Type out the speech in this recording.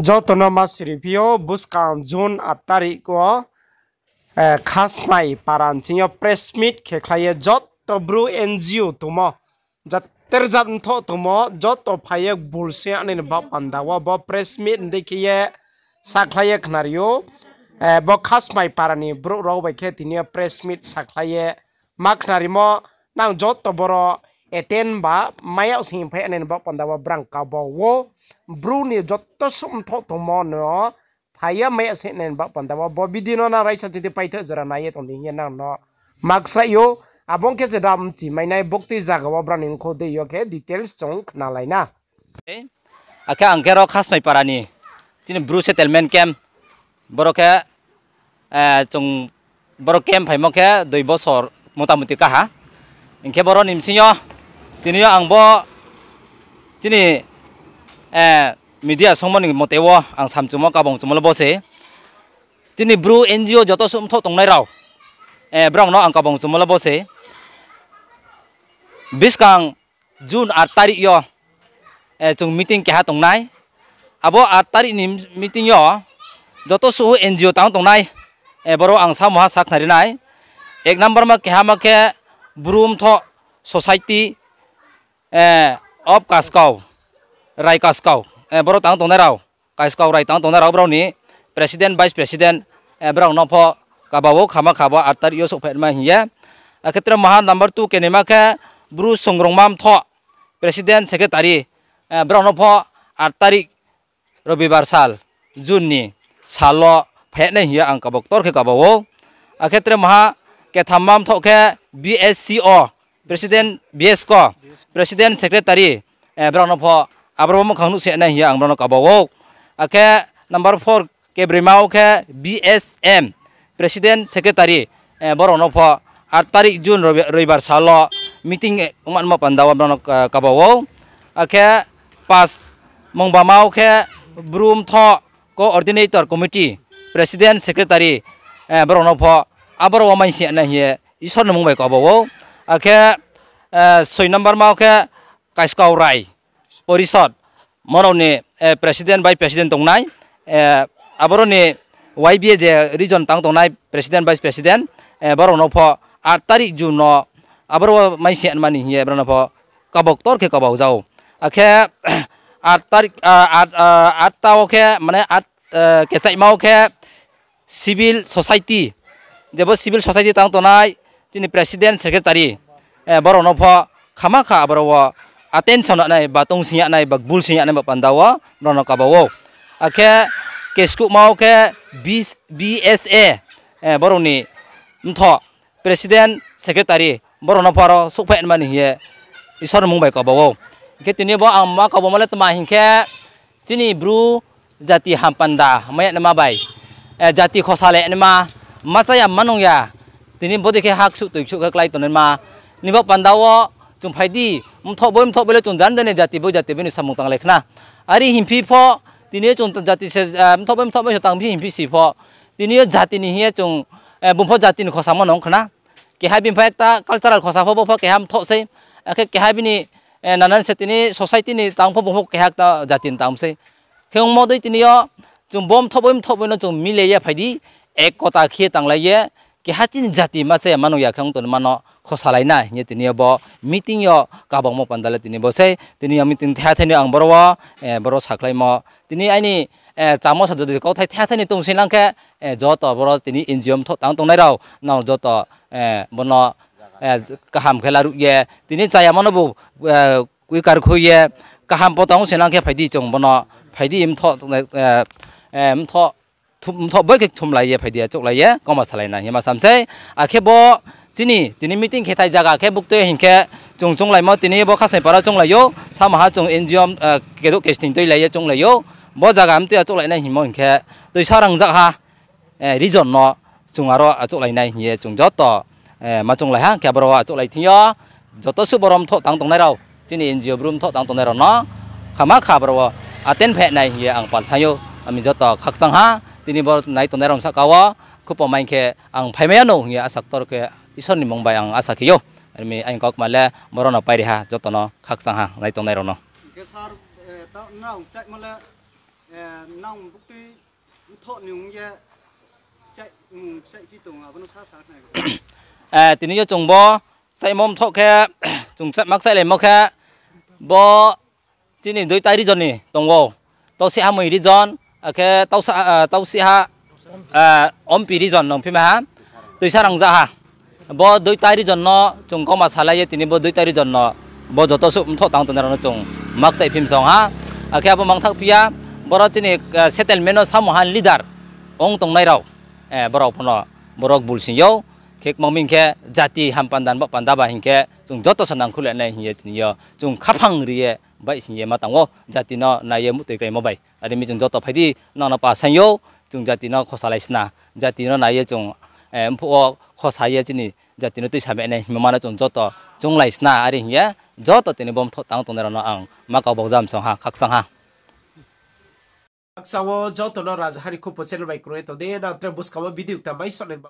Joto no mas review buskang June atari ko khasmai parancinyo press meet kheklaye Joto bru NGO tumo terjat tho tumo Joto phaye bulse ani ba pandawa bo press meet ndekiye saklaye khnario bo khasmai parani bru ro ba khe tinia press meet saklaye makhnarimo nang Joto boro eten ba maya sing phe ani ba pandawa brang Kabau wo Bruni Joto sum tho tumo no Phai mai se nen ba pandawa bo bidino na raisa chiti paitha jara na ye tondi na no maksa yo abong ke sedam chi mai nai bokti jaga wa branin kho de yo ke details chong na laina aka angkero khas mai parani chini bru settlement camp boroke chung borok camp phai moke 2 bosor motamuti kaha ingke boro nimsinyo tinio angbo chini media songmani motewo ang samchumo kabong chumolo bose tini bru NGO joto sum tho tongnai raw brong no ang kabong chumolo bose biskang June 8 tarik yo chung meeting keha tongnai abo 8 tarik ni meeting yo joto su NGO tang tongnai boro ang samoha saknari nai ek number ma keha ma ke brum tho society of Kaskau Rai Kaskau boro tang tongnai raw Kaskau Rai tang tongnai raw bro ni president vice president brong no pho Kabau khama khaba 8 tarik yo sok phet ma hiya aketra maha number 2 kenema ke bru songrong mam tho president secretary brong no pho 8 tarik robibar sal June ni salo phet na hiya ang kabok tor ke Kabau aketra maha ke thammam tho ke BSCO president BS ko president secretary brong no pho abramo khangnu se na hiya ang brong no Kabau ake number 4 ke Reingmo ke BSM president secretary brong no pho 8 tarik June robibar salo meeting umat ma pandawa brong no Kabau ake pas mongbamau ke brum tho coordinator committee president secretary brong no pho abro mai se na hiya isor no mongbai Kabau ake 6 number mau ke Kaskau Rai Porisod monone president vice president tongnai aboro ni YBA je region tang tongnai president vice president boro no pho 8 tarik June no aboro mai sian mani hiye boro no pho kabok tor ke Kabau jau akhe 8 tarik 8 tao ke mane 8 ke chai mau ke civil society jebo civil society tang tonai tini president secretary boro no pho khama kha aboro attention nai batong sinya nai bagbul sinya nai pandawa nono Kabau akhe kesku mau ke BSA boroni ntho president secretary borono paro sukphet mani hiye isor mungbai Kabau ke tini bo amma Kabau male tma hinke chini bru jati hampanda maya nama bai jati khosale nema machaya manungya tini bodi ke hak su tuik su klai tonen ma nibo pandawo tum phaidi mtho bele tum jan dane jati beni samung tang lekhna ari himpi pho tini chung jati se mtho boi tang phi himpi si pho tini jati ni hiya chung bumpho jati ni khosa monong khna ke ha bim phakta cultural khosa pho pho ke ham tho se ke ha bini nanan se tini society ni tang pho bumpho ke hak ta jati tang se kheng mo dei tini yo chung bom tho boi no chung mile ya phaidi ek kota khie tang lai ye ke hatin jati ma che manu ya khang ton mano khosalai na ye tini bo meeting yo Kabau mo pandala tini bo se tini ya meeting tha thani ang borwa boro saklai mo tini aini chamo sa jodi ko thai tha thani tung sinlang ke joto boro tini NGO tho tang tong nai raw na joto bono kaham khela ru ye tini chaya mano bu kui kar khu ye kaham po tang sinlang ke phaidi chung bono phaidi im tho tho thum tho bai ke thum lai ye phaidi chok lai ye koma salai na hima samse akhe bo chini meeting khetai jaga khe bukte hinke chung lai mo tini bo khasai para chung lai yo samaha chung NGO kedo casting toi lai ye chung lai yo bo jaga am tu chok lai na himo hinke toi sarang jak ha region no chung aro chok lai na hiye chung joto ma chung lai ha ke bro chok lai thiyo joto su borom tho tang tong nai raw chini NGO brum tho tang tong nai raw no khama kha bro aten phe nai hiye ang pal sayo ami joto khaksang ha tini bor nai tonai rom sakawa kupo main ke ang phaimaya no hiya asak tor ke isor ni mongbai ang asa khiyo ami ain kok male borona pairi ha joto no khaksang ha nai tonai rom no ke sar ta na chak male nong bút tuy thọ nhung ye chạy phi tùng à vẫn sát sát này tini yo chung bo sai mom thọ khe chung chat mak sai le mo khe bo chini doi tai region ni tongwo to si ha moi region khe tau si ha om pi region nong phi ma tui sa rang za ha bo doi tai region no chung ko ma sala ye tini bo doi tai region no bo joto su thọ tang ton no chung mak sai phim song ha khe bo mang thak pia boro tini settlement no samohan leader ong tong nai rau borok phono borok bulsin yo kek mangming ke jati hampandan bo pandaba hingke chung joto sanang khule nai hiye tini yo chung khapang riye bai sinye matango jati no naye mutoi kai mobai ari mi chung joto phaidi nona pa sanyo chung jati no khosalai sna jati no naye chung empho khosaye chini jati no tui sabe nai himana chung joto chung lai sna ari hiye joto tini bom tang tong no ang makau bojam song ha khak sang ha Aksawo Joto no Raja Hari Kupo channel by Kureto de na tre buskawa video ta Maisoing